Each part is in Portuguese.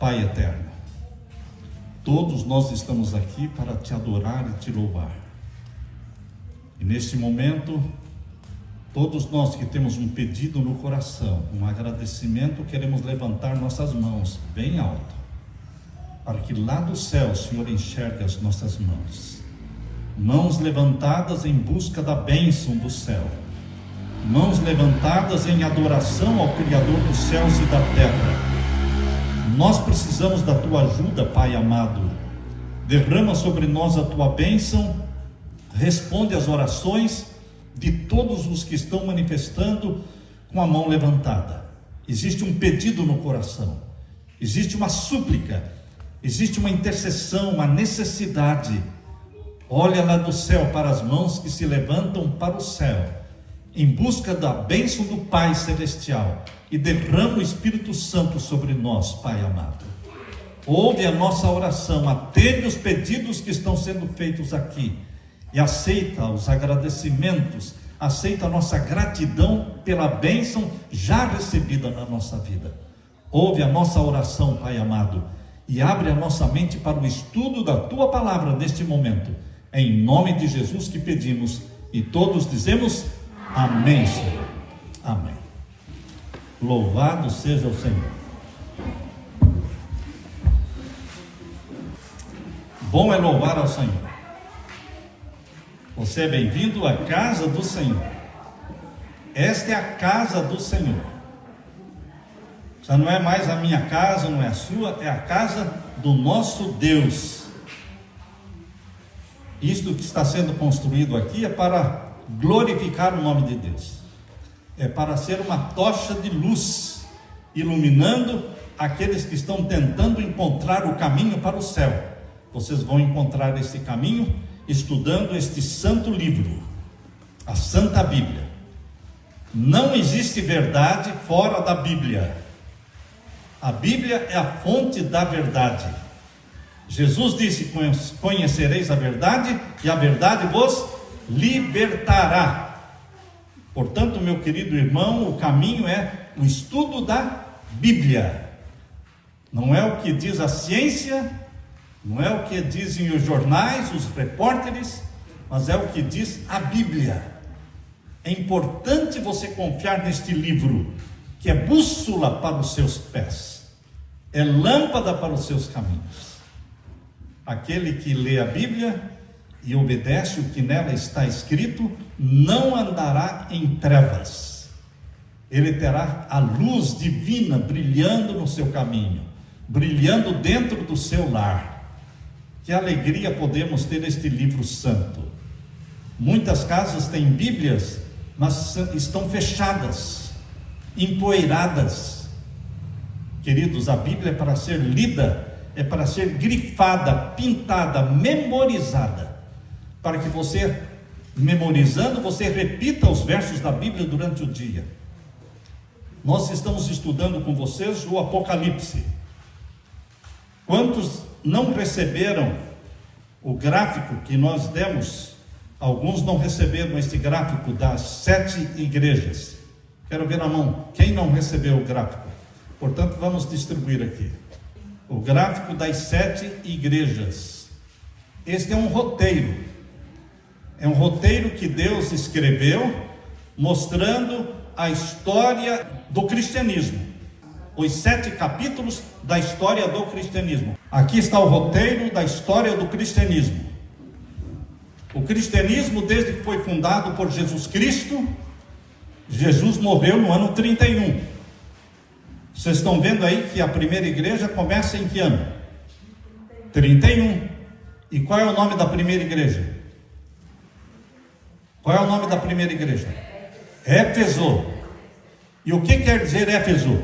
Pai eterno, todos nós estamos aqui para te adorar e te louvar. E neste momento, todos nós que temos um pedido no coração, um agradecimento, queremos levantar nossas mãos bem alto, para que lá do céu o Senhor enxergue as nossas mãos. Mãos levantadas em busca da bênção do céu. Mãos levantadas em adoração ao Criador dos céus e da terra. Nós precisamos da tua ajuda, Pai amado. Derrama sobre nós a tua bênção. Responde às orações de todos os que estão manifestando com a mão levantada. Existe um pedido no coração, existe uma súplica, existe uma intercessão, uma necessidade. Olha lá do céu para as mãos que se levantam para o céu, em busca da bênção do Pai Celestial, e derrama o Espírito Santo sobre nós, Pai amado. Ouve a nossa oração, atende os pedidos que estão sendo feitos aqui, e aceita os agradecimentos, aceita a nossa gratidão pela bênção já recebida na nossa vida. Ouve a nossa oração, Pai amado, e abre a nossa mente para o estudo da tua palavra neste momento. É em nome de Jesus que pedimos, e todos dizemos amém, Senhor. Amém. Louvado seja o Senhor. Bom é louvar ao Senhor. Você é bem-vindo à casa do Senhor. Esta é a casa do Senhor. Já não é mais a minha casa, não é a sua, é a casa do nosso Deus. Isto que está sendo construído aqui é para glorificar o nome de Deus. É para ser uma tocha de luz, iluminando aqueles que estão tentando encontrar o caminho para o céu. Vocês vão encontrar esse caminho estudando este santo livro, a Santa Bíblia. Não existe verdade fora da Bíblia. A Bíblia é a fonte da verdade. Jesus disse: conhecereis a verdade, e a verdade vos libertará. Portanto, meu querido irmão, o caminho é o estudo da Bíblia. Não é o que diz a ciência, não é o que dizem os jornais, os repórteres, mas é o que diz a Bíblia. É importante você confiar neste livro, que é bússola para os seus pés, é lâmpada para os seus caminhos. Aquele que lê a Bíblia e obedece o que nela está escrito, não andará em trevas. Ele terá a luz divina brilhando no seu caminho, brilhando dentro do seu lar. Que alegria podemos ter este livro santo. Muitas casas têm Bíblias, mas estão fechadas, empoeiradas. Queridos, a Bíblia é para ser lida, é para ser grifada, pintada, memorizada, para que você, memorizando, você repita os versos da Bíblia durante o dia. Nós estamos estudando com vocês o Apocalipse. Quantos não receberam o gráfico que nós demos? Alguns não receberam este gráfico das 7 igrejas. Quero ver a mão. Quem não recebeu o gráfico? Portanto, vamos distribuir aqui o gráfico das 7 igrejas. Este é um roteiro. É um roteiro que Deus escreveu, mostrando a história do cristianismo. Os 7 capítulos da história do cristianismo. Aqui está o roteiro da história do cristianismo. O cristianismo, desde que foi fundado por Jesus Cristo, Jesus morreu no ano 31. Vocês estão vendo aí que a primeira igreja começa em que ano? 31. E qual é o nome da primeira igreja? Qual é o nome da primeira igreja? Éfeso. E o que quer dizer Éfeso?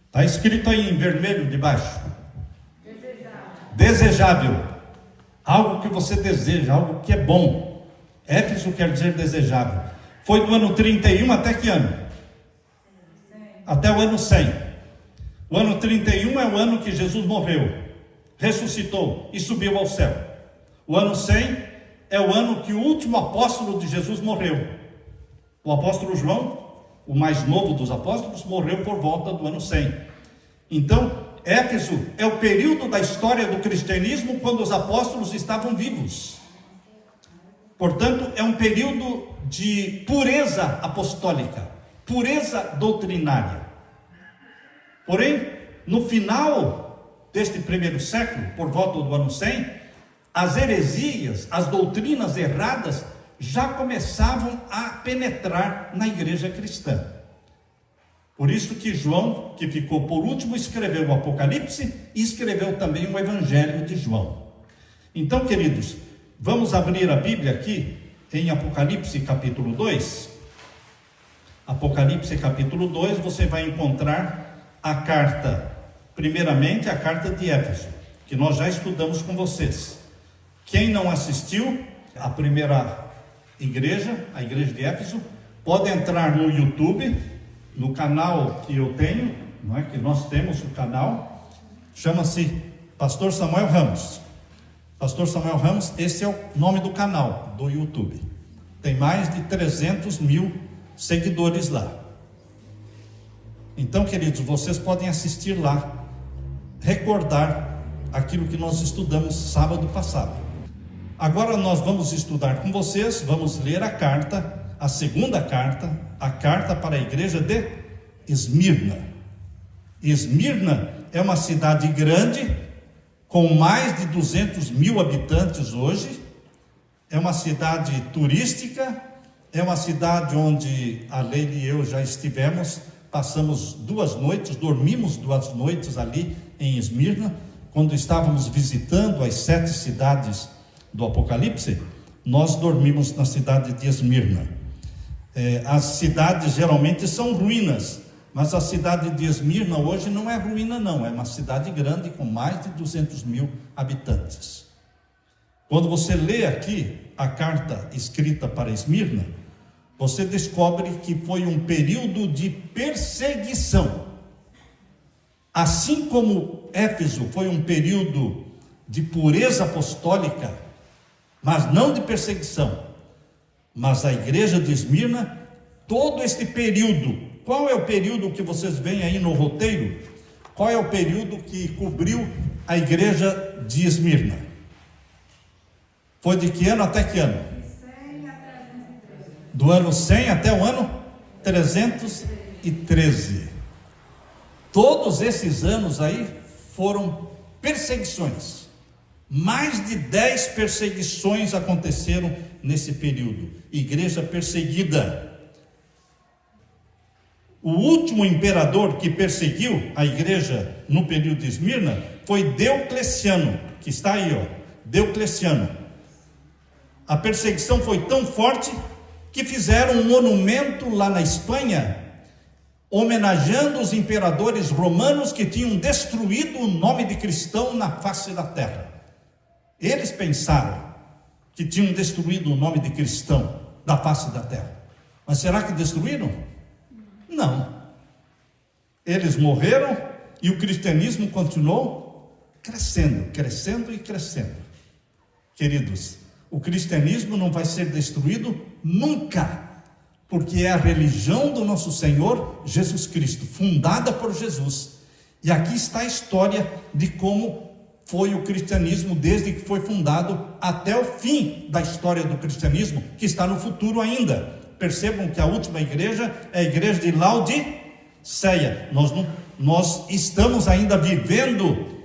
Está escrito aí em vermelho debaixo. Desejável. Algo que você deseja, algo que é bom. Éfeso quer dizer desejável. Foi do ano 31 até que ano? Até o ano 100. O ano 31 é o ano que Jesus morreu, ressuscitou e subiu ao céu. O ano 100 é o ano que o último apóstolo de Jesus morreu. O apóstolo João, o mais novo dos apóstolos, morreu por volta do ano 100. Então, Éfeso é o período da história do cristianismo quando os apóstolos estavam vivos. Portanto, é um período de pureza apostólica, pureza doutrinária. Porém, no final deste primeiro século, por volta do ano 100, as heresias, as doutrinas erradas já começavam a penetrar na igreja cristã. Por isso que João, que ficou por último, escreveu o Apocalipse e escreveu também o Evangelho de João. Então, queridos, vamos abrir a Bíblia aqui em Apocalipse capítulo 2. Apocalipse capítulo 2, você vai encontrar a carta, primeiramente a carta de Éfeso, que nós já estudamos com vocês. Quem não assistiu à primeira igreja, a igreja de Éfeso, pode entrar no YouTube, no canal que eu tenho, não é? Que nós temos o canal, chama-se Pastor Samuel Ramos. Pastor Samuel Ramos, esse é o nome do canal do YouTube. Tem mais de 300 mil seguidores lá. Então, queridos, vocês podem assistir lá, recordar aquilo que nós estudamos sábado passado. Agora nós vamos estudar com vocês, vamos ler a carta, a segunda carta, a carta para a igreja de Esmirna. Esmirna é uma cidade grande, com mais de 200 mil habitantes hoje. É uma cidade turística, é uma cidade onde a Leila e eu já estivemos, passamos 2 noites, dormimos 2 noites ali em Esmirna, quando estávamos visitando as 7 cidades do Apocalipse, nós dormimos na cidade de Esmirna. As cidades geralmente são ruínas, mas a cidade de Esmirna hoje não é ruína não, é uma cidade grande com mais de 200 mil habitantes. Quando você lê aqui a carta escrita para Esmirna, você descobre que foi um período de perseguição. Assim como Éfeso foi um período de pureza apostólica, mas não de perseguição. Mas a igreja de Esmirna, todo este período, qual é o período que vocês veem aí no roteiro? Qual é o período que cobriu a igreja de Esmirna? Foi de que ano até que ano? Do ano 100 até o ano 313. Todos esses anos aí foram perseguições. Mais de 10 perseguições aconteceram nesse período. Igreja perseguida. O último imperador que perseguiu a igreja no período de Esmirna foi Diocleciano, que está aí, ó, Diocleciano. A perseguição foi tão forte que fizeram um monumento lá na Espanha, homenageando os imperadores romanos que tinham destruído o nome de cristão na face da terra. Eles pensaram que tinham destruído o nome de cristão da face da terra. Mas será que destruíram? Não. Eles morreram e o cristianismo continuou crescendo, crescendo e crescendo. Queridos, o cristianismo não vai ser destruído nunca, porque é a religião do nosso Senhor Jesus Cristo, fundada por Jesus. E aqui está a história de como foi o cristianismo desde que foi fundado até o fim da história do cristianismo, que está no futuro ainda. Percebam que a última igreja é a igreja de Laodiceia. Nós estamos ainda vivendo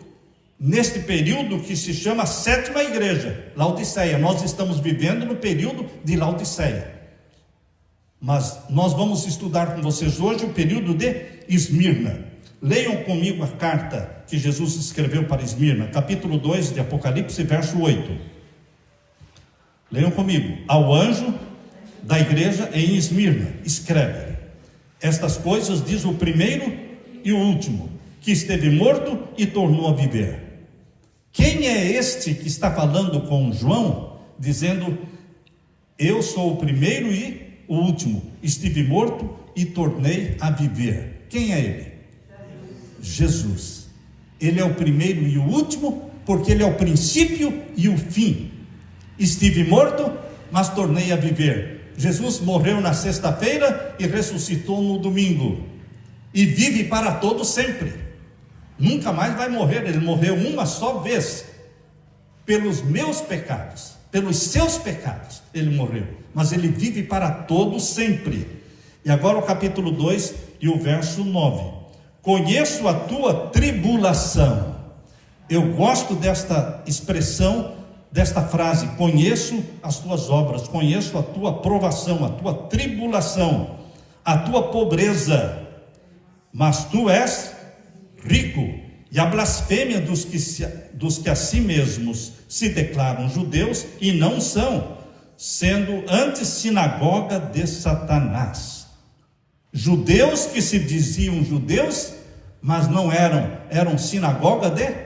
neste período que se chama a 7ª igreja, Laodiceia. Nós estamos vivendo no período de Laodiceia. Mas nós vamos estudar com vocês hoje o período de Esmirna. Leiam comigo a carta que Jesus escreveu para Esmirna, capítulo 2 de Apocalipse, verso 8. Leiam comigo. Ao anjo da igreja em Esmirna, escreve: estas coisas diz o primeiro e o último, que esteve morto e tornou a viver. Quem é este que está falando com João, dizendo: eu sou o primeiro e o último, estive morto e tornei a viver? Quem é ele? Jesus. Ele é o primeiro e o último, porque ele é o princípio e o fim. Estive morto, mas tornei a viver. Jesus morreu na sexta-feira e ressuscitou no domingo, e vive para todo sempre. nunca mais vai morrer. Ele morreu uma só vez, pelos meus pecados, pelos seus pecados, ele morreu, mas ele vive para todos sempre. E agora o capítulo 2 e o verso 9: conheço a tua tribulação. Eu gosto desta expressão, desta frase: conheço as tuas obras, conheço a tua provação, a tua tribulação, a tua pobreza, mas tu és rico, e a blasfêmia dos que a si mesmos se declaram judeus e não são, sendo antes sinagoga de Satanás. Judeus que se diziam judeus, mas não eram sinagoga de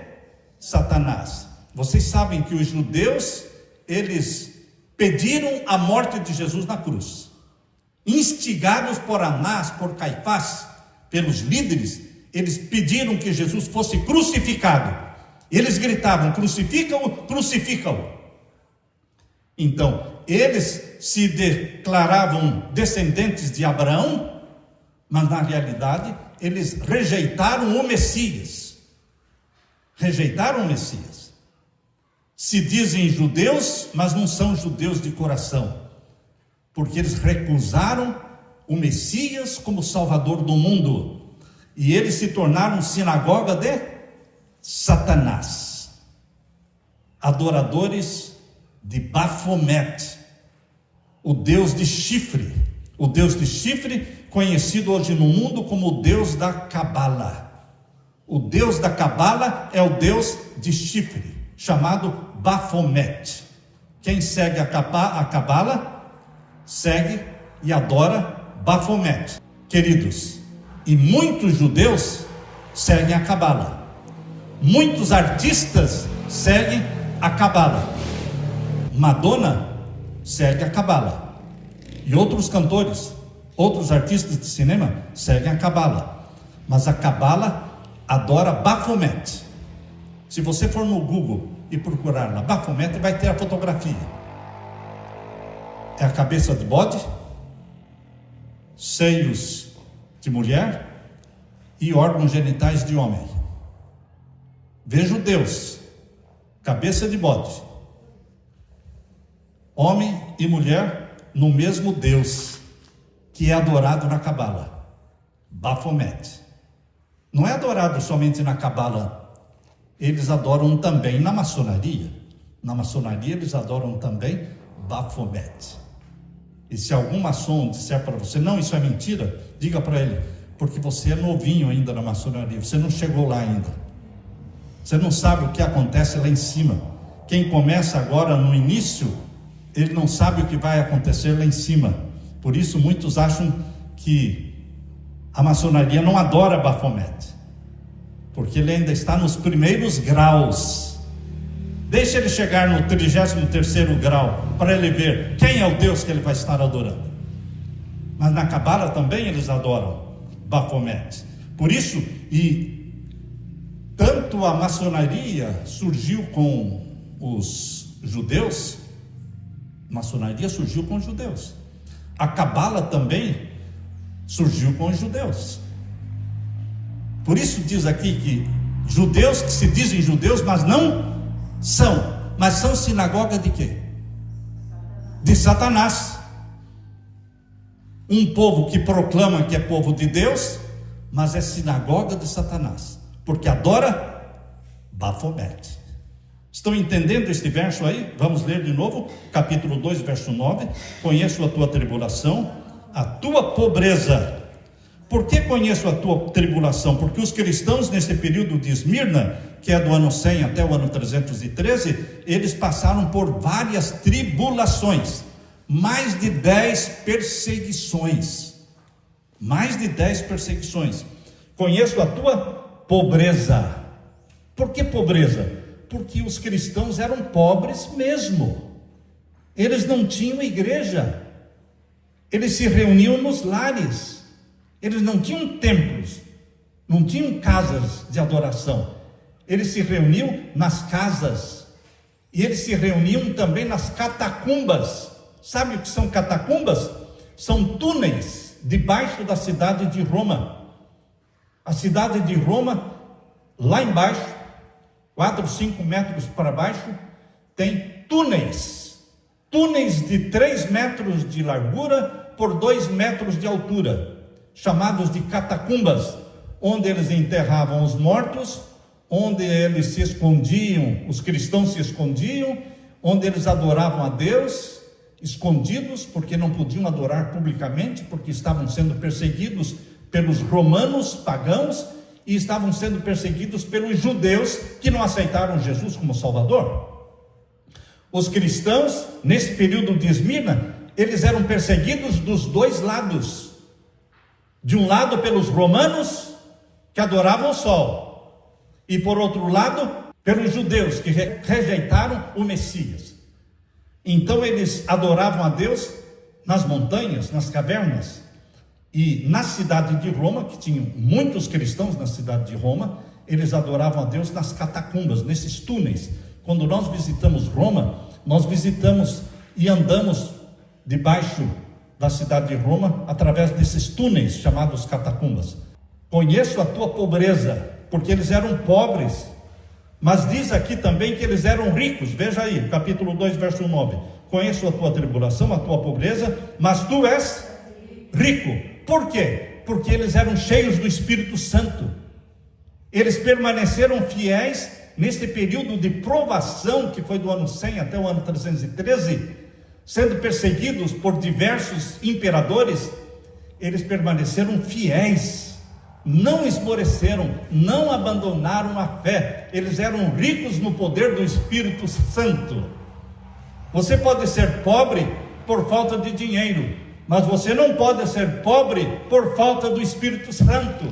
Satanás. Vocês sabem que os judeus, eles pediram a morte de Jesus na cruz, instigados por Anás, por Caifás, pelos líderes. Eles pediram que Jesus fosse crucificado. Eles gritavam: crucifica-o, crucifica-o. Então, eles se declaravam descendentes de Abraão, mas na realidade, eles rejeitaram o Messias. Rejeitaram o Messias. Se dizem judeus, mas não são judeus de coração, porque eles recusaram o Messias como Salvador do mundo. E eles se tornaram sinagoga de Satanás, adoradores de Bafomete, o Deus de chifre, conhecido hoje no mundo como o Deus da Cabala. O Deus da Cabala é o Deus de chifre, chamado Bafomete. Quem segue a Cabala, segue e adora Bafomete. Queridos, e muitos judeus seguem a Cabala, muitos artistas seguem a Cabala. Madonna segue a Cabala, e outros cantores, outros artistas de cinema seguem a Cabala, mas a Cabala adora Bafomete. Se você for no Google e procurar lá Bafomete, vai ter a fotografia. É a cabeça de bode, seios de mulher e órgãos genitais de homem. Veja o Deus, cabeça de bode, homem e mulher no mesmo Deus, que é adorado na Cabala, Bafomete. Não é adorado somente na Cabala, eles adoram também na maçonaria. Na maçonaria eles adoram também Bafomete. E se algum maçom disser para você: não, isso é mentira, diga para ele: porque você é novinho ainda na maçonaria, você não chegou lá ainda, você não sabe o que acontece lá em cima. Quem começa agora no início, ele não sabe o que vai acontecer lá em cima. Por isso muitos acham que a maçonaria não adora Bafomete, porque ele ainda está nos primeiros graus. Deixa ele chegar no 33º grau, para ele ver quem é o Deus que ele vai estar adorando. Mas na Cabala também eles adoram Bafomete. Por isso, e tanto a maçonaria surgiu com os judeus, maçonaria surgiu com os judeus, a Cabala também surgiu com os judeus. Por isso diz aqui que judeus que se dizem judeus, mas não são, mas são sinagoga de quê? De Satanás. Um povo que proclama que é povo de Deus, mas é sinagoga de Satanás, porque adora Bafomete. Estão entendendo este verso aí? Vamos ler de novo, capítulo 2, verso 9. Conheço a tua tribulação, a tua pobreza. Por que conheço a tua tribulação? Porque os cristãos nesse período de Esmirna, que é do ano 100 até o ano 313, eles passaram por várias tribulações, mais de 10 perseguições. Mais de 10 perseguições. Conheço a tua pobreza. Por que pobreza? Porque os cristãos eram pobres mesmo. Eles não tinham igreja. Eles se reuniam nos lares. Eles não tinham templos, não tinham casas de adoração. Eles se reuniam nas casas, e eles se reuniam também nas catacumbas. Sabe o que são catacumbas? São túneis debaixo da cidade de Roma. A cidade de Roma, Lá embaixo, 4, 5 metros para baixo, tem túneis de 3 metros de largura por 2 metros de altura, chamados de catacumbas, onde eles enterravam os mortos, onde eles se escondiam, os cristãos se escondiam, onde eles adoravam a Deus, escondidos, porque não podiam adorar publicamente, porque estavam sendo perseguidos pelos romanos pagãos, e estavam sendo perseguidos pelos judeus, que não aceitaram Jesus como Salvador. Os cristãos, nesse período de Esmirna, eles eram perseguidos dos dois lados. De um lado pelos romanos, que adoravam o sol, e por outro lado, pelos judeus, que rejeitaram o Messias. Então eles adoravam a Deus nas montanhas, nas cavernas, e na cidade de Roma, que tinham muitos cristãos na cidade de Roma, eles adoravam a Deus nas catacumbas, nesses túneis. Quando nós visitamos Roma, nós visitamos e andamos debaixo da cidade de Roma, através desses túneis chamados catacumbas. Conheço a tua pobreza, porque eles eram pobres, mas diz aqui também que eles eram ricos. Veja aí, capítulo 2, verso 9. Conheço a tua tribulação, a tua pobreza, mas tu és rico. Por quê? Porque eles eram cheios do Espírito Santo. Eles permaneceram fiéis nesse período de provação, que foi do ano 100 até o ano 313, sendo perseguidos por diversos imperadores. Eles permaneceram fiéis, não esmoreceram, não abandonaram a fé. Eles eram ricos no poder do Espírito Santo. Você pode ser pobre por falta de dinheiro, mas você não pode ser pobre por falta do Espírito Santo,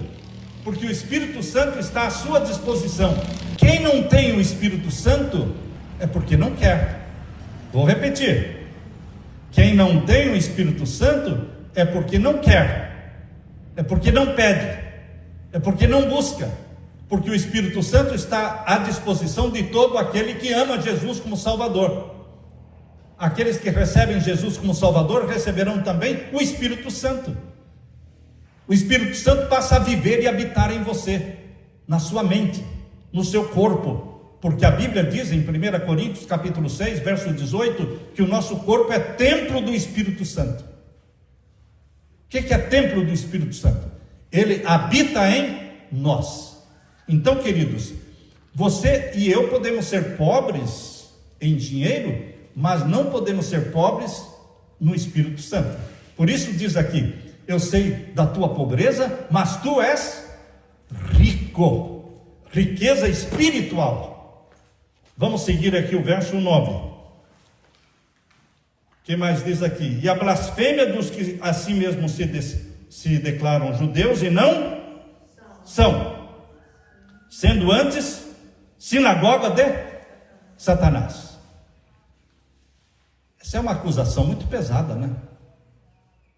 porque o Espírito Santo está à sua disposição. Quem não tem o Espírito Santo é porque não quer. Vou repetir: quem não tem o Espírito Santo é porque não quer, é porque não pede, é porque não busca, porque o Espírito Santo está à disposição de todo aquele que ama Jesus como Salvador. Aqueles que recebem Jesus como Salvador receberão também o Espírito Santo. O Espírito Santo passa a viver e habitar em você, na sua mente, no seu corpo, porque a Bíblia diz em 1 Coríntios capítulo 6, verso 18, que o nosso corpo é templo do Espírito Santo. O que é templo do Espírito Santo? Ele habita em nós. Então, queridos, você e eu podemos ser pobres em dinheiro, mas não podemos ser pobres no Espírito Santo. Por isso diz aqui: eu sei da tua pobreza, mas tu és rico. Riqueza espiritual. Vamos seguir aqui o verso 9. O que mais diz aqui? E a blasfêmia dos que a si mesmos se declaram judeus e não são, sendo antes sinagoga de Satanás. Essa é uma acusação muito pesada, né?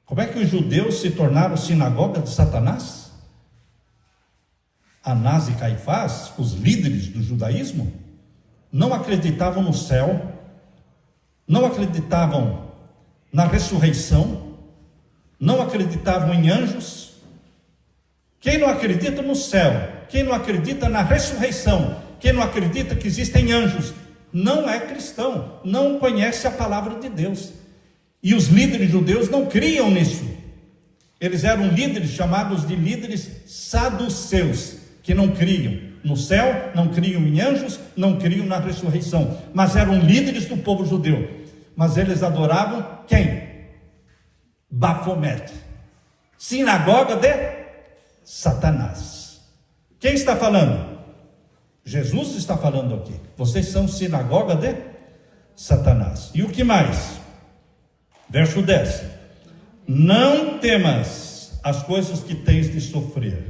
Como é que os judeus se tornaram sinagoga de Satanás? Anás e Caifás, os líderes do judaísmo, não acreditavam no céu, não acreditavam na ressurreição, não acreditavam em anjos. Quem não acredita no céu, quem não acredita na ressurreição, quem não acredita que existem anjos, não é cristão, não conhece a palavra de Deus. E os líderes judeus não criam nisso. Eles eram líderes chamados de líderes saduceus, que não criam no céu, não criam em anjos, não criam na ressurreição, mas eram líderes do povo judeu. Mas eles adoravam quem? Bafomete, sinagoga de Satanás. Quem está falando? Jesus está falando aqui. Vocês são sinagoga de Satanás. E o que mais? Verso 10. Não temas as coisas que tens de sofrer.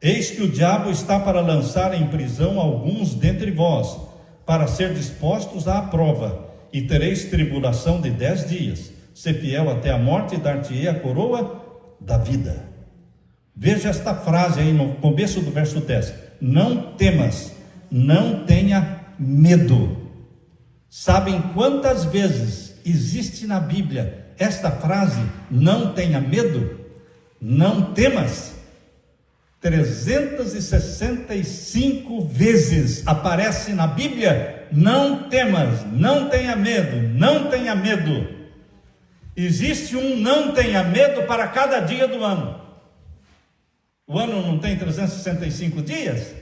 Eis que o diabo está para lançar em prisão alguns dentre vós, para ser dispostos à prova, e tereis tribulação de 10 dias. Ser fiel até a morte, e dar-te-ei a coroa da vida. Veja esta frase aí no começo do verso 10. Não temas, não tenha medo. Sabem quantas vezes existe na Bíblia esta frase, não tenha medo, não temas? 365 vezes aparece na Bíblia: não temas, não tenha medo, não tenha medo. Existe um não tenha medo para cada dia do ano. O ano não tem 365 dias?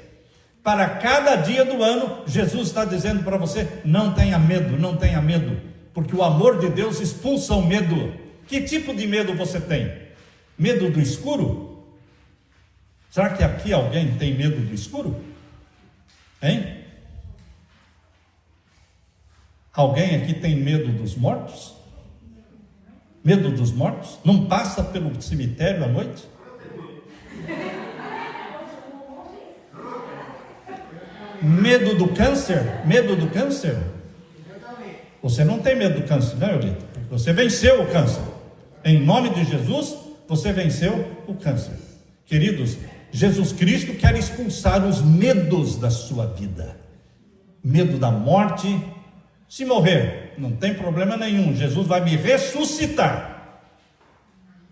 Para cada dia do ano, Jesus está dizendo para você: não tenha medo, não tenha medo, porque o amor de Deus expulsa o medo. Que tipo de medo você tem? Medo do escuro? Será que aqui alguém tem medo do escuro? Hein? Alguém aqui tem medo dos mortos? Medo dos mortos? Não passa pelo cemitério à noite? Medo do câncer? Medo do câncer? Você não tem medo do câncer, né, Eulito? Você venceu o câncer. Em nome de Jesus, você venceu o câncer. Queridos, Jesus Cristo quer expulsar os medos da sua vida. Medo da morte. Se morrer, não tem problema nenhum, Jesus vai me ressuscitar.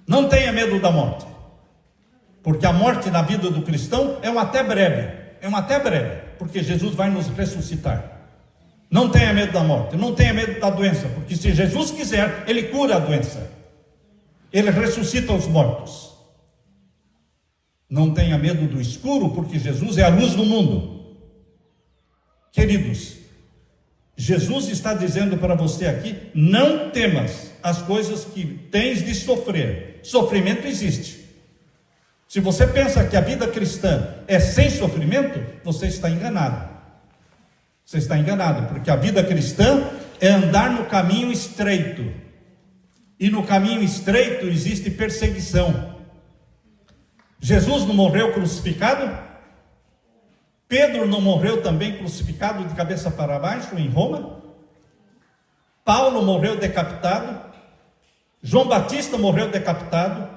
Não tenha medo da morte, porque a morte na vida do cristão é um até breve, porque Jesus vai nos ressuscitar. Não tenha medo da morte, não tenha medo da doença, porque se Jesus quiser, Ele cura a doença, Ele ressuscita os mortos. Não tenha medo do escuro, porque Jesus é a luz do mundo. Queridos, Jesus está dizendo para você aqui: não temas as coisas que tens de sofrer. Sofrimento existe. Se você pensa que a vida cristã é sem sofrimento, você está enganado. Você está enganado, porque a vida cristã é andar no caminho estreito. E no caminho estreito existe perseguição. Jesus não morreu crucificado? Pedro não morreu também crucificado de cabeça para baixo em Roma? Paulo morreu decapitado? João Batista morreu decapitado?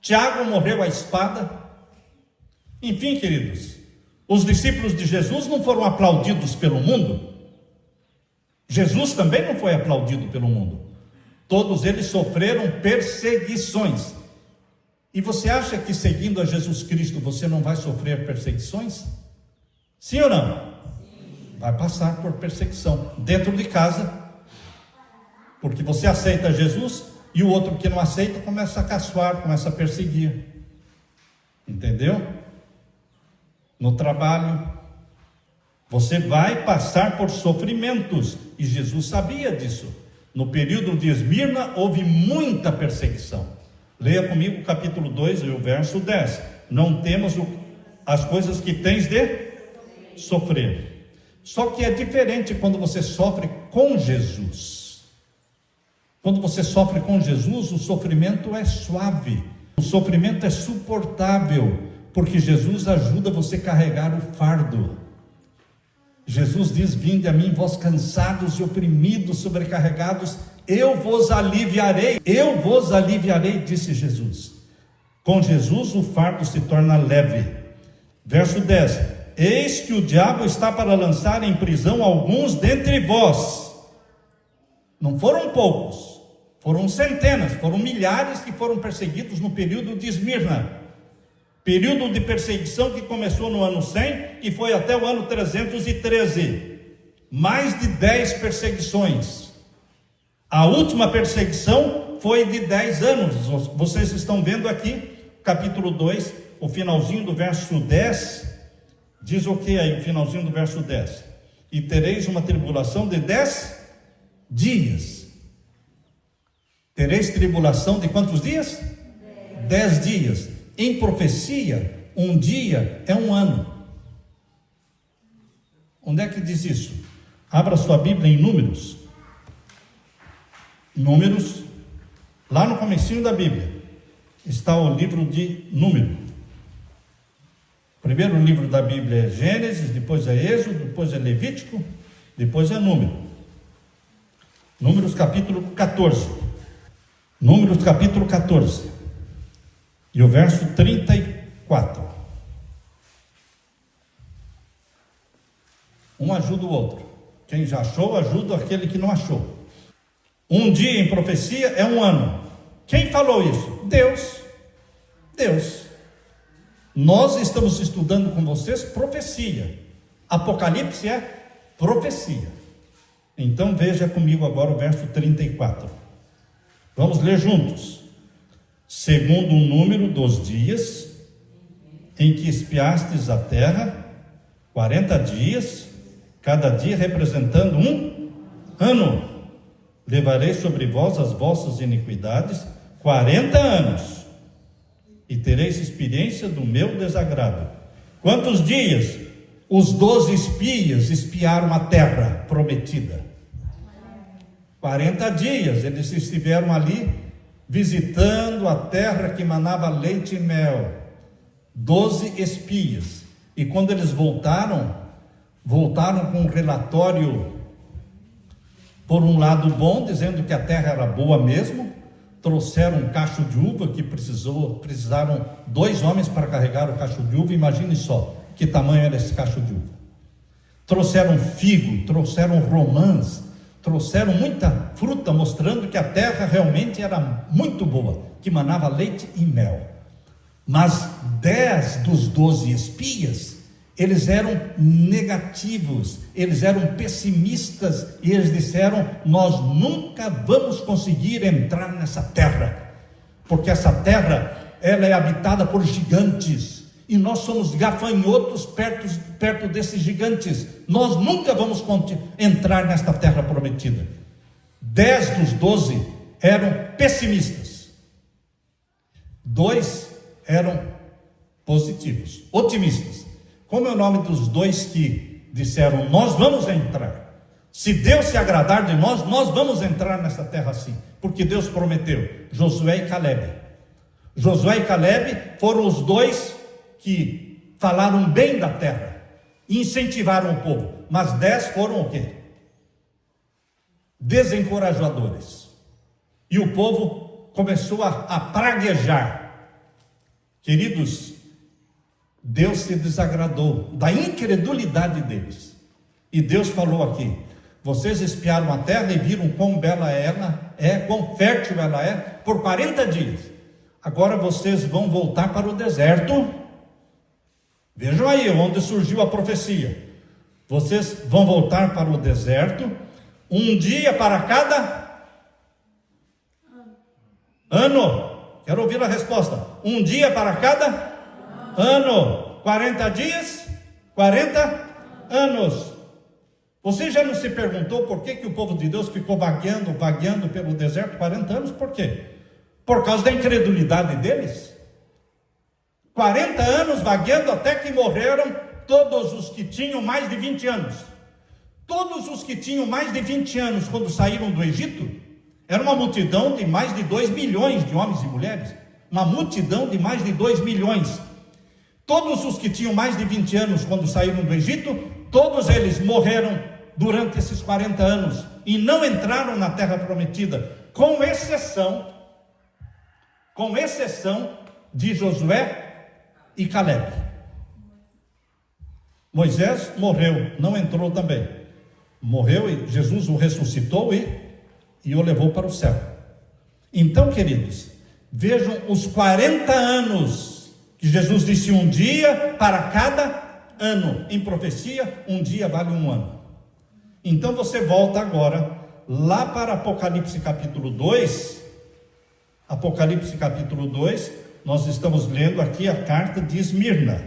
Tiago morreu à espada? Enfim, queridos, os discípulos de Jesus não foram aplaudidos pelo mundo? Jesus também não foi aplaudido pelo mundo. Todos eles sofreram perseguições. E você acha que seguindo a Jesus Cristo você não vai sofrer perseguições? Sim ou não? Sim. Vai passar por perseguição dentro de casa, porque você aceita Jesus e o outro que não aceita começa a caçoar, começa a perseguir. Entendeu? No trabalho, você vai passar por sofrimentos, e Jesus sabia disso. No período de Esmirna houve muita perseguição. Leia comigo o capítulo 2 e o verso 10. Não temas as coisas que tens de sofrer. Só que é diferente quando você sofre com Jesus. Quando você sofre com Jesus, o sofrimento é suave, o sofrimento é suportável, porque Jesus ajuda você a carregar o fardo. Jesus diz: vinde a mim, vós cansados e oprimidos, sobrecarregados, eu vos aliviarei, disse Jesus. Com Jesus o fardo se torna leve. Verso 10: eis que o diabo está para lançar em prisão alguns dentre vós. Não foram poucos, foram centenas, foram milhares que foram perseguidos no período de Esmirna. Período de perseguição que começou no ano 100 e foi até o ano 313. Mais de 10 perseguições. A última perseguição foi de 10 anos. Vocês estão vendo aqui, capítulo 2, o finalzinho do verso 10. Diz o que aí, o finalzinho do verso 10? E tereis uma tribulação de 10 dias. Tereis tribulação de quantos dias? 10 dias. Em profecia, um dia é um ano. Onde é que diz isso? Abra sua Bíblia em Números. Números, lá no comecinho da Bíblia, está o livro de Números. Primeiro livro da Bíblia é Gênesis, depois é Êxodo, depois é Levítico, depois é Números. Números capítulo 14. Números capítulo 14. E o verso 34. Um ajuda o outro. Quem já achou, ajuda aquele que não achou. Um dia em profecia é um ano. Quem falou isso? Deus. Nós estamos estudando com vocês profecia. Apocalipse é profecia. Então veja comigo agora o verso 34. Vamos ler juntos. Segundo o número dos dias em que espiastes a terra, 40 dias, cada dia representando um ano. Levarei sobre vós as vossas iniquidades 40 anos, e tereis experiência do meu desagrado. Quantos dias os 12 espias espiaram a terra prometida? 40 dias eles estiveram ali, visitando a terra que manava leite e mel. 12 espias. E quando eles voltaram com um relatório, por um lado bom, dizendo que a terra era boa mesmo. Trouxeram um cacho de uva que precisaram 2 homens para carregar o cacho de uva. Imagine só que tamanho era esse cacho de uva. Trouxeram figo, trouxeram romãs, trouxeram muita fruta, mostrando que a terra realmente era muito boa, que manava leite e mel. Mas 10 dos 12 espias, eles eram negativos, eles eram pessimistas, e eles disseram: nós nunca vamos conseguir entrar nessa terra, porque essa terra, ela é habitada por gigantes, e nós somos gafanhotos perto desses gigantes. Nós nunca vamos entrar nesta terra prometida. 10 dos 12 eram pessimistas, 2 eram positivos, otimistas. Como é o nome dos 2 que disseram: nós vamos entrar, se Deus se agradar de nós, nós vamos entrar nessa terra sim, porque Deus prometeu? Josué e Calebe. Josué e Calebe foram os 2 que falaram bem da terra, incentivaram o povo. Mas 10 foram o quê? Desencorajadores. E o povo começou a praguejar. Queridos, Deus se desagradou da incredulidade deles. E Deus falou aqui: vocês espiaram a terra e viram quão bela ela é, quão fértil ela é, por 40 dias. Agora vocês vão voltar para o deserto. Vejam aí onde surgiu a profecia. Vocês vão voltar para o deserto, um dia para cada ano. Quero ouvir a resposta. Um dia para cada ano. 40 dias, 40 anos. Você já não se perguntou por que o povo de Deus ficou vagueando pelo deserto 40 anos? Por quê? Por causa da incredulidade deles. 40 anos vagueando, até que morreram todos os que tinham mais de 20 anos. Todos os que tinham mais de 20 anos, quando saíram do Egito, era uma multidão de mais de 2 milhões de homens e mulheres. Uma multidão de mais de 2 milhões. Todos os que tinham mais de 20 anos, quando saíram do Egito, todos eles morreram durante esses 40 anos e não entraram na terra prometida, com exceção de Josué e Calebe. Moisés morreu, não entrou também. Morreu e Jesus o ressuscitou e o levou para o céu. Então, queridos, vejam os 40 anos que Jesus disse: um dia para cada ano. Em profecia, um dia vale um ano. Então você volta agora lá para Apocalipse capítulo 2. Apocalipse capítulo 2, nós estamos lendo aqui a carta de Esmirna.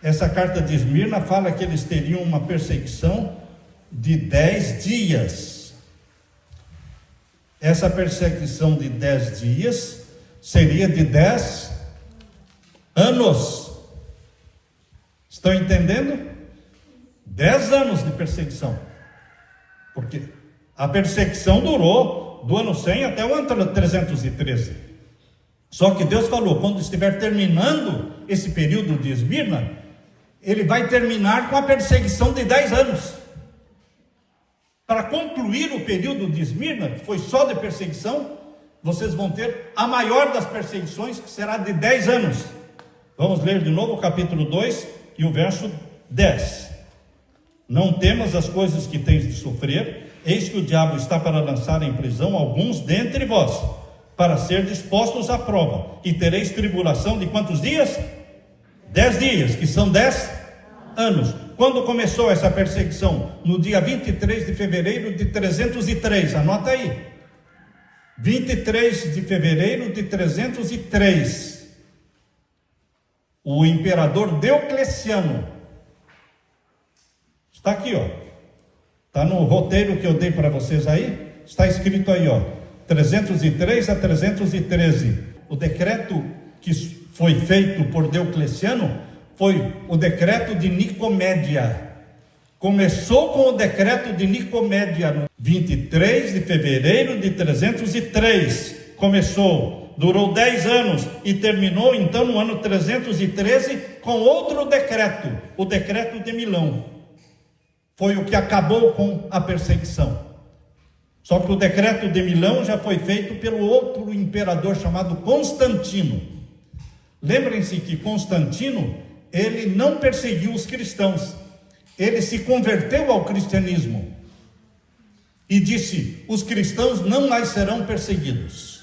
Essa carta de Esmirna fala que eles teriam uma perseguição de 10 dias. Essa perseguição de 10 dias seria de 10 anos. Estão entendendo? 10 anos de perseguição. Porque a perseguição durou do ano 100 até o ano 313. Só que Deus falou: quando estiver terminando esse período de Esmirna, ele vai terminar com a perseguição de 10 anos. Para concluir o período de Esmirna, que foi só de perseguição, vocês vão ter a maior das perseguições, que será de 10 anos. Vamos ler de novo o capítulo 2 e o verso 10. Não temas as coisas que tens de sofrer, eis que o diabo está para lançar em prisão alguns dentre vós, para ser dispostos à prova, e tereis tribulação de quantos dias? 10 dias, que são 10 anos. Quando começou essa perseguição? No dia 23 de fevereiro de 303, anota aí. 23 de fevereiro de 303. O imperador Diocleciano. Está aqui, ó. Está no roteiro que eu dei para vocês aí. Está escrito aí, ó. 303 a 313. O decreto que foi feito por Diocleciano foi o decreto de Nicomédia. Começou com o decreto de Nicomédia, no 23 de fevereiro de 303. Começou, durou 10 anos e terminou então no ano 313 com outro decreto, o decreto de Milão. Foi o que acabou com a perseguição. Só que o decreto de Milão já foi feito pelo outro imperador chamado Constantino. Lembrem-se que Constantino, ele não perseguiu os cristãos. Ele se converteu ao cristianismo e disse: os cristãos não mais serão perseguidos.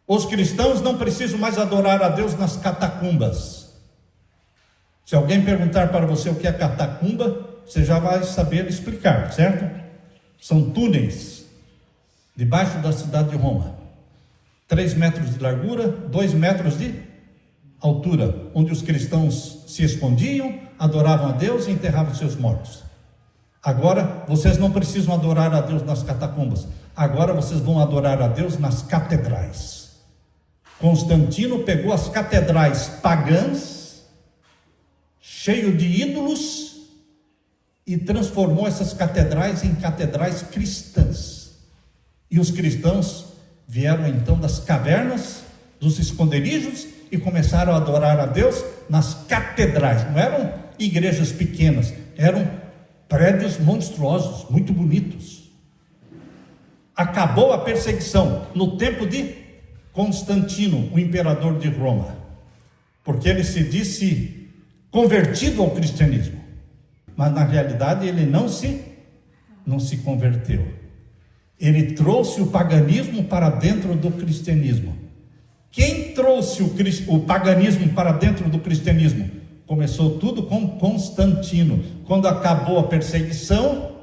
Os cristãos não precisam mais adorar a Deus nas catacumbas. Se alguém perguntar para você o que é catacumba, você já vai saber explicar, certo? São túneis debaixo da cidade de Roma, 3 metros de largura, 2 metros de altura, onde os cristãos se escondiam, adoravam a Deus e enterravam seus mortos. Agora vocês não precisam adorar a Deus nas catacumbas, agora vocês vão adorar a Deus nas catedrais. Constantino pegou as catedrais pagãs, cheio de ídolos, e transformou essas catedrais em catedrais cristãs. E os cristãos vieram então das cavernas, dos esconderijos, e começaram a adorar a Deus nas catedrais. Não eram igrejas pequenas, eram prédios monstruosos, muito bonitos. Acabou a perseguição no tempo de Constantino, o imperador de Roma, porque ele se disse convertido ao cristianismo. Mas na realidade ele não se converteu. Ele trouxe o paganismo para dentro do cristianismo. Quem trouxe o paganismo para dentro do cristianismo? Começou tudo com Constantino. Quando acabou a perseguição,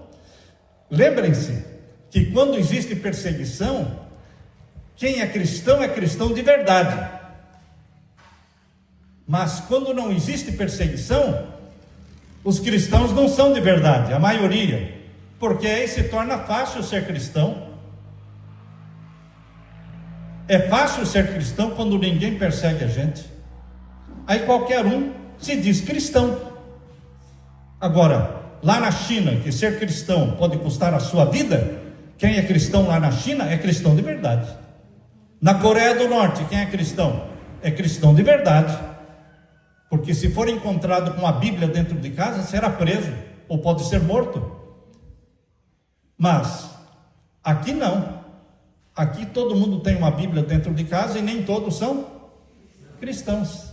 lembrem-se que quando existe perseguição, quem é cristão de verdade. Mas quando não existe perseguição, os cristãos não são de verdade, a maioria, porque aí se torna fácil ser cristão. É fácil ser cristão quando ninguém persegue a gente. Aí qualquer um se diz cristão. Agora, lá na China, que ser cristão pode custar a sua vida, quem é cristão lá na China é cristão de verdade. Na Coreia do Norte, quem é cristão? É cristão de verdade. Porque se for encontrado com a Bíblia dentro de casa, será preso, ou pode ser morto. Mas, aqui não. Aqui todo mundo tem uma Bíblia dentro de casa e nem todos são cristãos.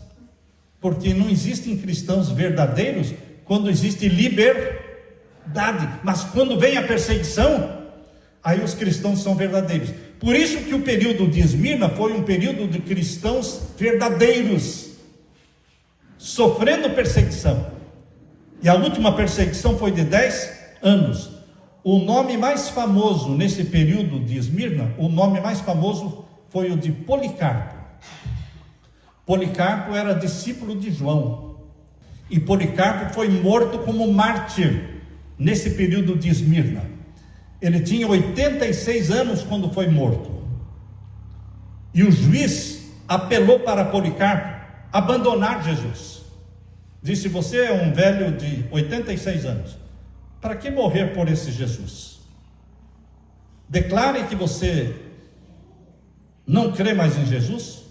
Porque não existem cristãos verdadeiros quando existe liberdade. Mas quando vem a perseguição, aí os cristãos são verdadeiros. Por isso que o período de Esmirna foi um período de cristãos verdadeiros, sofrendo perseguição. E a última perseguição foi de 10 anos. O nome mais famoso nesse período de Esmirna, o nome mais famoso foi o de Policarpo. Policarpo era discípulo de João. E Policarpo foi morto como mártir nesse período de Esmirna. Ele tinha 86 anos quando foi morto. E o juiz apelou para Policarpo abandonar Jesus. Disse: você é um velho de 86 anos, para que morrer por esse Jesus? Declare que você não crê mais em Jesus.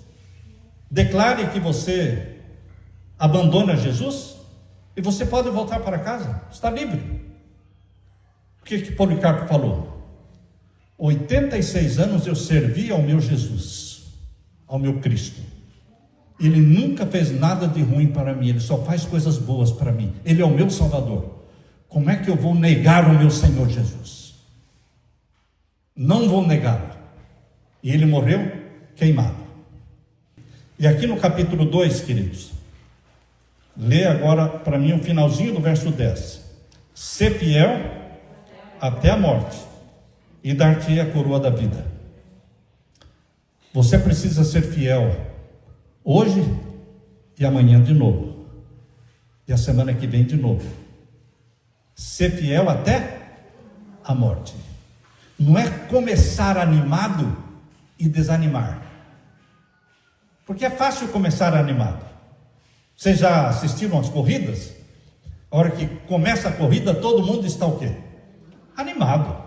Declare que você abandona Jesus, e você pode voltar para casa, está livre. O que Policarpo falou? 86 anos eu servi ao meu Jesus, ao meu Cristo. Ele nunca fez nada de ruim para mim, ele só faz coisas boas para mim. Ele é o meu Salvador. Como é que eu vou negar o meu Senhor Jesus? Não vou negá-lo. E ele morreu queimado. E aqui no capítulo 2, queridos, Lê agora para mim o finalzinho do verso 10. Ser fiel até a morte, e dar-te a coroa da vida. Você precisa ser fiel hoje e amanhã de novo, e a semana que vem de novo. Ser fiel até a morte. Não é começar animado e desanimar, porque é fácil começar animado. Vocês já assistiram às corridas? A hora que começa a corrida, todo mundo está o quê? Animado.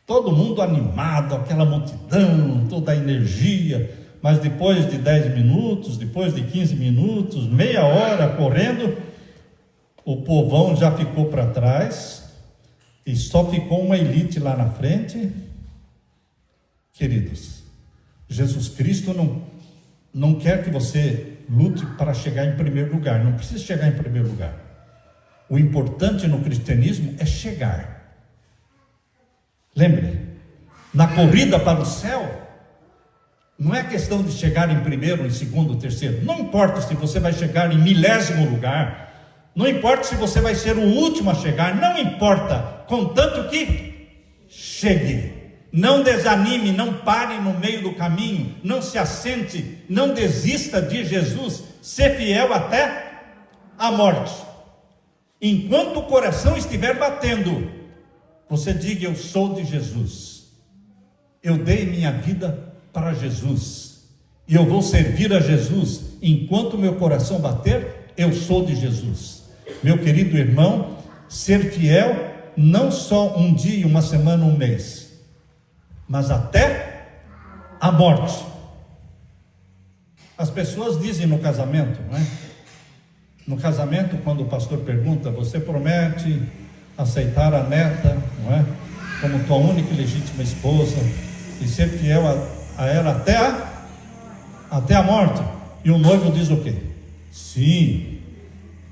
Todo mundo animado, aquela multidão, toda a energia. Mas depois de 10 minutos, depois de 15 minutos, meia hora correndo, o povão já ficou para trás e só ficou uma elite lá na frente. Queridos, Jesus Cristo não quer que você lute para chegar em primeiro lugar. Não precisa chegar em primeiro lugar. O importante no cristianismo é chegar. Lembre, na corrida para o céu, não é questão de chegar em primeiro, em segundo, terceiro. Não importa se você vai chegar em 1000º lugar. Não importa se você vai ser o último a chegar. Não importa, contanto que chegue. Não desanime, não pare no meio do caminho, não se assente, não desista de Jesus. Ser fiel até a morte. Enquanto o coração estiver batendo, você diga: eu sou de Jesus, eu dei minha vida para Jesus, e eu vou servir a Jesus. Enquanto meu coração bater, eu sou de Jesus. Meu querido irmão, ser fiel não só um dia, uma semana, um mês, mas até a morte. As pessoas dizem no casamento, não é? No casamento, quando o pastor pergunta: você promete aceitar a neta, não é, como tua única e legítima esposa, e ser fiel a ela até a morte? E o noivo diz o quê? Sim.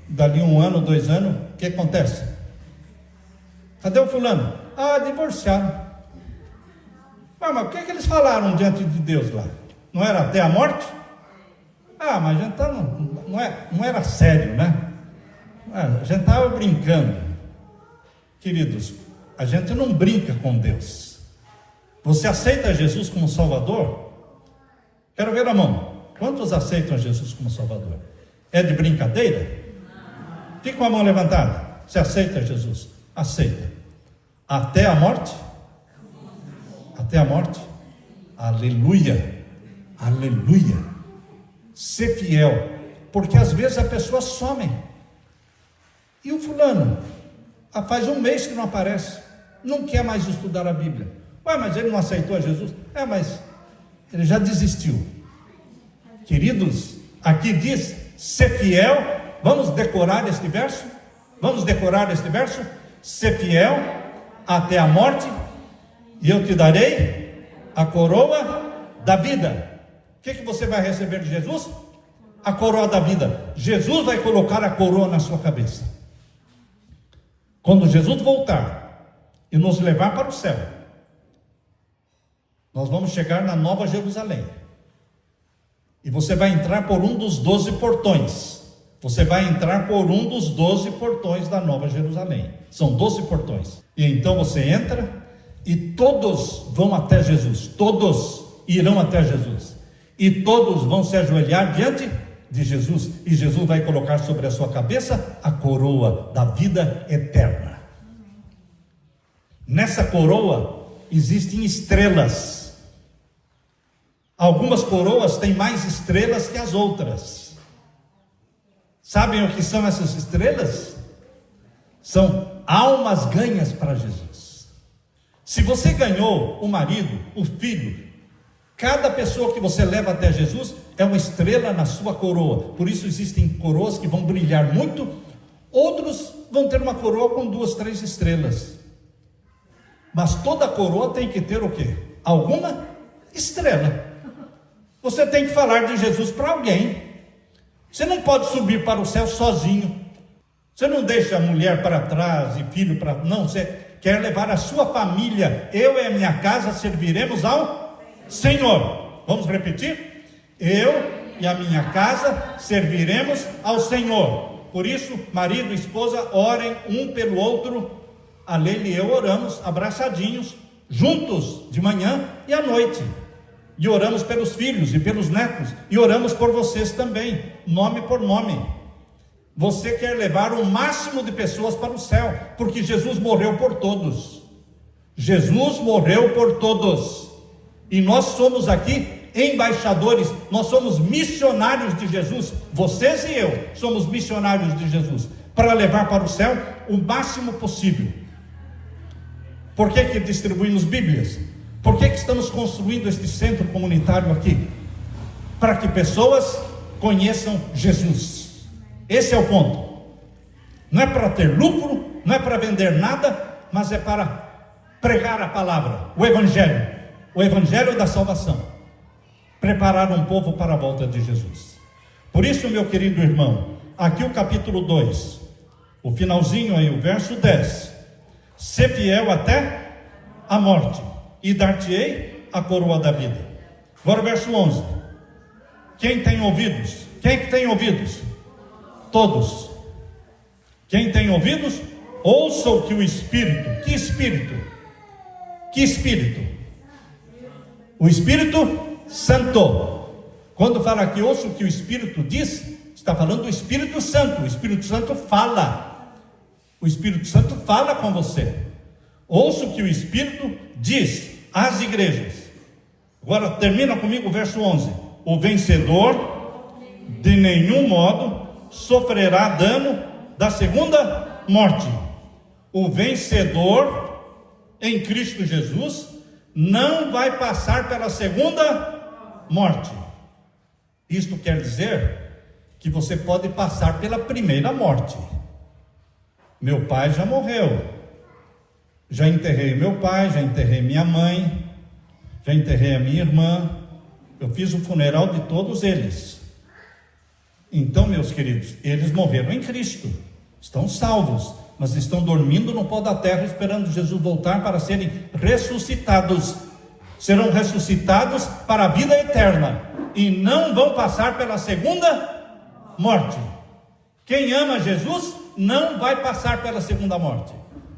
Dali 1 ano, 2 anos, o que acontece? Cadê o fulano? Divorciaram. Mas o que é que eles falaram diante de Deus lá? Não era até a morte? Mas a gente não era sério, né? A gente estava brincando. Queridos, a gente não brinca com Deus. Você aceita Jesus como Salvador? Quero ver a mão. Quantos aceitam Jesus como Salvador? É de brincadeira? Fica com a mão levantada. Você aceita Jesus? Aceita. Até a morte? Até a morte? Aleluia. Aleluia. Ser fiel. Porque às vezes a pessoa some. E o fulano? Faz 1 mês que não aparece. Não quer mais estudar a Bíblia. Mas ele não aceitou a Jesus? Mas ele já desistiu. Queridos, aqui diz: ser fiel. Vamos decorar este verso? Vamos decorar este verso? Ser fiel até a morte, e eu te darei a coroa da vida. O que você vai receber de Jesus? A coroa da vida. Jesus vai colocar a coroa na sua cabeça. Quando Jesus voltar e nos levar para o céu, nós vamos chegar na Nova Jerusalém. E você vai entrar por um dos 12 portões. Você vai entrar por um dos 12 portões da Nova Jerusalém. São 12 portões. E então você entra e todos vão até Jesus. Todos irão até Jesus. E todos vão se ajoelhar diante de Jesus. E Jesus vai colocar sobre a sua cabeça a coroa da vida eterna. Nessa coroa existem estrelas. Algumas coroas têm mais estrelas que as outras. Sabem o que são essas estrelas? São almas ganhas para Jesus. Se você ganhou o marido, o filho, cada pessoa que você leva até Jesus é uma estrela na sua coroa. Por isso existem coroas que vão brilhar muito, outros vão ter uma coroa com 2, 3 estrelas. Mas toda coroa tem que ter o quê? Alguma estrela. Você tem que falar de Jesus para alguém. Você não pode subir para o céu sozinho. Você não deixa a mulher para trás e filho para... Não, você quer levar a sua família. Eu e a minha casa serviremos ao Senhor. Vamos repetir? Eu e a minha casa serviremos ao Senhor. Por isso, marido e esposa, orem um pelo outro. A Leila e eu oramos abraçadinhos, juntos, de manhã e à noite. E oramos pelos filhos e pelos netos, e oramos por vocês também, nome por nome. Você quer levar o máximo de pessoas para o céu, porque Jesus morreu por todos. Jesus morreu por todos. E nós somos aqui embaixadores, nós somos missionários de Jesus. Vocês e eu somos missionários de Jesus, para levar para o céu o máximo possível. Por que distribuímos Bíblias? Por que estamos construindo este centro comunitário aqui? Para que pessoas conheçam Jesus. Esse é o ponto. Não é para ter lucro, não é para vender nada, mas é para pregar a palavra, o Evangelho da salvação. Preparar um povo para a volta de Jesus. Por isso, meu querido irmão, aqui o capítulo 2, o finalzinho aí, o verso 10. Ser fiel até a morte, e dar-te-ei a coroa da vida. Agora o verso 11. Quem tem ouvidos? Quem que tem ouvidos? Todos. Quem tem ouvidos, ouça o que o Espírito. Que Espírito? Que Espírito? O Espírito Santo. Quando fala aqui, ouça o que o Espírito diz, está falando do Espírito Santo. O Espírito Santo fala. O Espírito Santo fala com você. Ouça o que o Espírito diz às igrejas. Agora termina comigo o verso 11. O vencedor de nenhum modo sofrerá dano da segunda morte. O vencedor em Cristo Jesus não vai passar pela segunda morte. Isto quer dizer que você pode passar pela primeira morte. Meu pai já morreu. Já enterrei meu pai, já enterrei minha mãe, já enterrei a minha irmã. Eu fiz o funeral de todos eles. Então, meus queridos, eles morreram em Cristo, estão salvos, mas estão dormindo no pó da terra, esperando Jesus voltar para serem ressuscitados. Serão ressuscitados para a vida eterna e não vão passar pela segunda morte. Quem ama Jesus não vai passar pela segunda morte.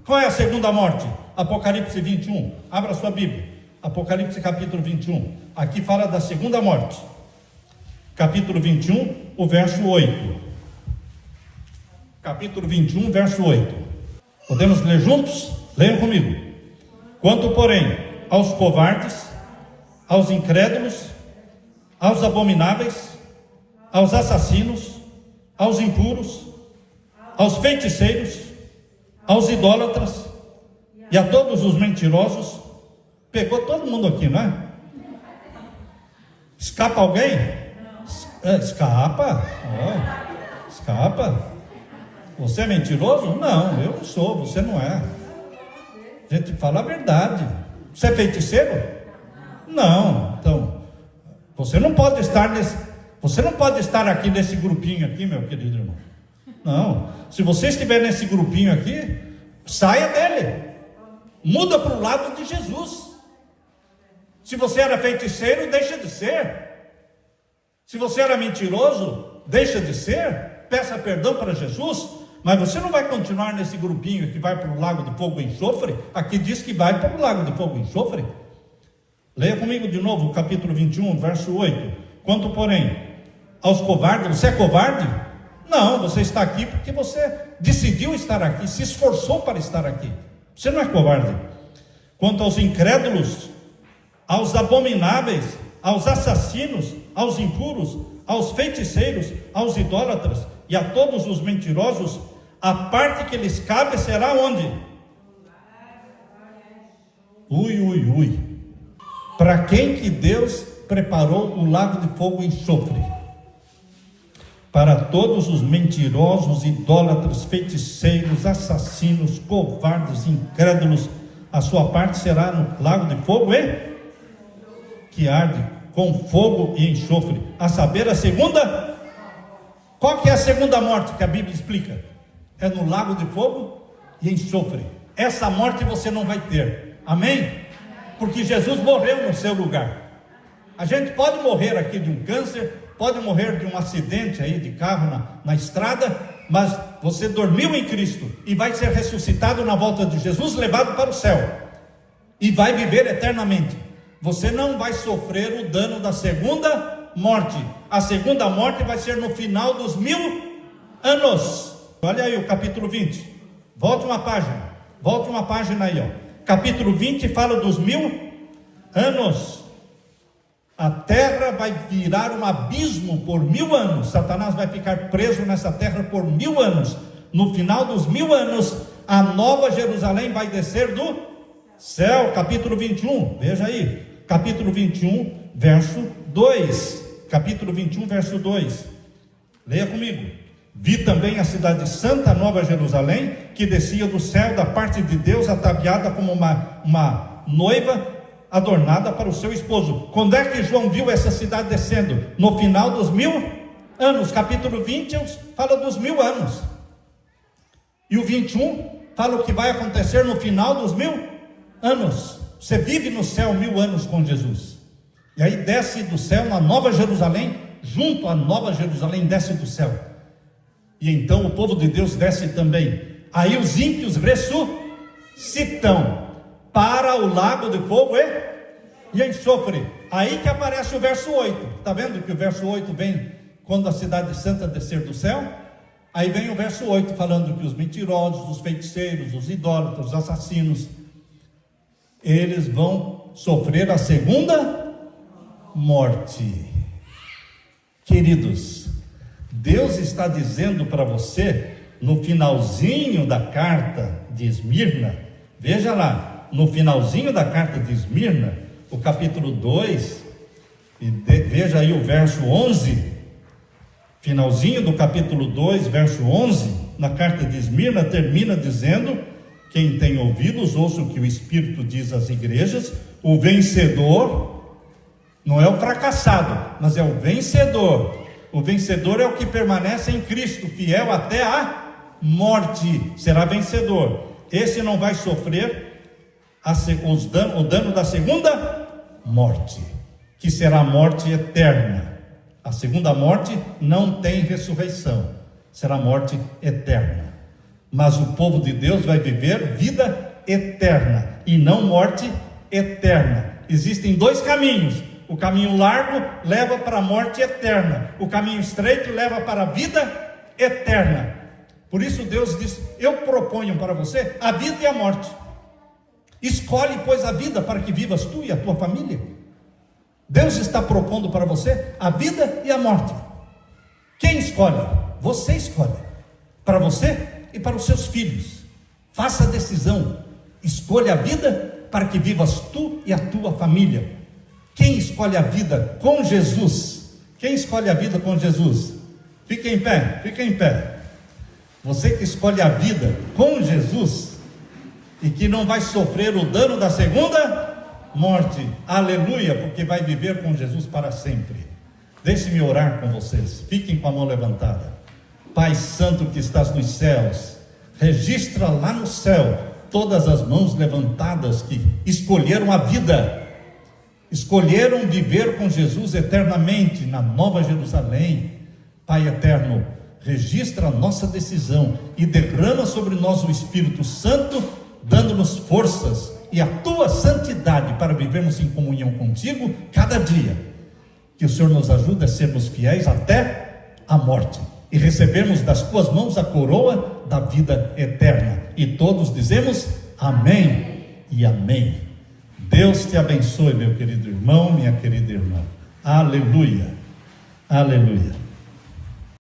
Qual é a segunda morte? Apocalipse 21. Abra sua Bíblia. Apocalipse capítulo 21. Aqui fala da segunda morte. Capítulo 21, o verso 8. Capítulo 21, verso 8. Podemos ler juntos? Leiam comigo. Quanto, porém, aos covardes, aos incrédulos, aos abomináveis, aos assassinos, aos impuros, aos feiticeiros, aos idólatras e a todos os mentirosos. Pegou todo mundo aqui, não é? Escapa alguém? Escapa? Escapa? Você é mentiroso? Não, eu não sou, você não é. A gente fala a verdade. Você é feiticeiro? Não. Então, você não pode estar aqui nesse grupinho aqui, meu querido irmão. Não. Se você estiver nesse grupinho aqui, saia dele. Muda para o lado de Jesus. Se você era feiticeiro, deixa de ser. Se você era mentiroso, deixa de ser. Peça perdão para Jesus. Mas você não vai continuar nesse grupinho que vai para o lago de fogo e enxofre. Aqui diz que vai para o lago de fogo e enxofre. Leia comigo de novo o capítulo 21, verso 8. Quanto, porém, aos covardes, você é covarde? Não, você está aqui porque você decidiu estar aqui, se esforçou para estar aqui. Você não é covarde. Quanto aos incrédulos, aos abomináveis, aos assassinos, aos impuros, aos feiticeiros, aos idólatras e a todos os mentirosos, a parte que lhes cabe será onde? Ui. Para quem que Deus preparou o lago de fogo e enxofre? Para todos os mentirosos, idólatras, feiticeiros, assassinos, covardes, incrédulos, a sua parte será no lago de fogo que arde com fogo e enxofre, a saber, a segunda. Qual que é a segunda morte que a Bíblia explica? É no lago de fogo e enxofre. Essa morte você não vai ter, amém? Porque Jesus morreu no seu lugar. A gente pode morrer aqui de um câncer, pode morrer de um acidente aí de carro na estrada, mas você dormiu em Cristo e vai ser ressuscitado na volta de Jesus, levado para o céu e vai viver eternamente. Você não vai sofrer o dano da segunda morte. A segunda morte vai ser no final dos 1000 anos. Olha aí o capítulo 20. Volte uma página aí, ó. Capítulo 20 fala dos 1000 anos. A terra vai virar um abismo por 1000 anos. Satanás vai ficar preso nessa terra por 1000 anos. No final dos 1000 anos, a nova Jerusalém vai descer do céu. Capítulo 21, veja aí. Capítulo 21, verso 2. Capítulo 21, verso 2. Leia comigo. Vi também a cidade santa, a nova Jerusalém, que descia do céu da parte de Deus, ataviada como uma noiva adornada para o seu esposo. Quando é que João viu essa cidade descendo? No final dos 1000 anos. Capítulo 20 fala dos 1000 anos. E o 21 fala o que vai acontecer no final dos 1000 anos. Você vive no céu 1000 anos com Jesus. E aí desce do céu na nova Jerusalém, junto à nova Jerusalém desce do céu. E então o povo de Deus desce também. Aí os ímpios ressuscitam para o lago de fogo e enxofre. Aí que aparece o verso 8. Está vendo que o verso 8 vem quando a cidade santa descer do céu? Aí vem o verso 8 falando que os mentirosos, os feiticeiros, os idólatras, os assassinos, eles vão sofrer a segunda morte. Queridos, Deus está dizendo para você, no finalzinho da carta de Esmirna, veja lá, no finalzinho da carta de Esmirna, o capítulo 2, veja aí o verso 11, finalzinho do capítulo 2, verso 11, na carta de Esmirna, termina dizendo: quem tem ouvidos, ouça o que o Espírito diz às igrejas. O vencedor, não é o fracassado, mas é o vencedor. O vencedor é o que permanece em Cristo, fiel até a morte, será vencedor. Esse não vai sofrer o dano da segunda morte, que será a morte eterna. A segunda morte não tem ressurreição, será morte eterna. Mas o povo de Deus vai viver vida eterna e não morte eterna. Existem dois caminhos. O caminho largo leva para a morte eterna. O caminho estreito leva para a vida eterna. Por isso Deus diz: eu proponho para você a vida e a morte. Escolhe, pois, a vida para que vivas tu e a tua família. Deus está propondo para você a vida e a morte. Quem escolhe? Você escolhe. Para você e para os seus filhos. Faça a decisão. Escolha a vida para que vivas tu e a tua família. Quem escolhe a vida com Jesus? Quem escolhe a vida com Jesus? Fique em pé, fique em pé. Você que escolhe a vida com Jesus e que não vai sofrer o dano da segunda morte, aleluia, porque vai viver com Jesus para sempre. Deixe-me orar com vocês, fiquem com a mão levantada. Pai santo que estás nos céus, registra lá no céu todas as mãos levantadas que escolheram a vida, escolheram viver com Jesus eternamente na nova Jerusalém. Pai eterno, registra a nossa decisão e derrama sobre nós o Espírito Santo, dando-nos forças e a tua santidade para vivermos em comunhão contigo cada dia. Que o Senhor nos ajude a sermos fiéis até a morte e recebermos das tuas mãos a coroa da vida eterna. E todos dizemos amém e amém. Deus te abençoe, meu querido irmão, minha querida irmã. Aleluia, aleluia.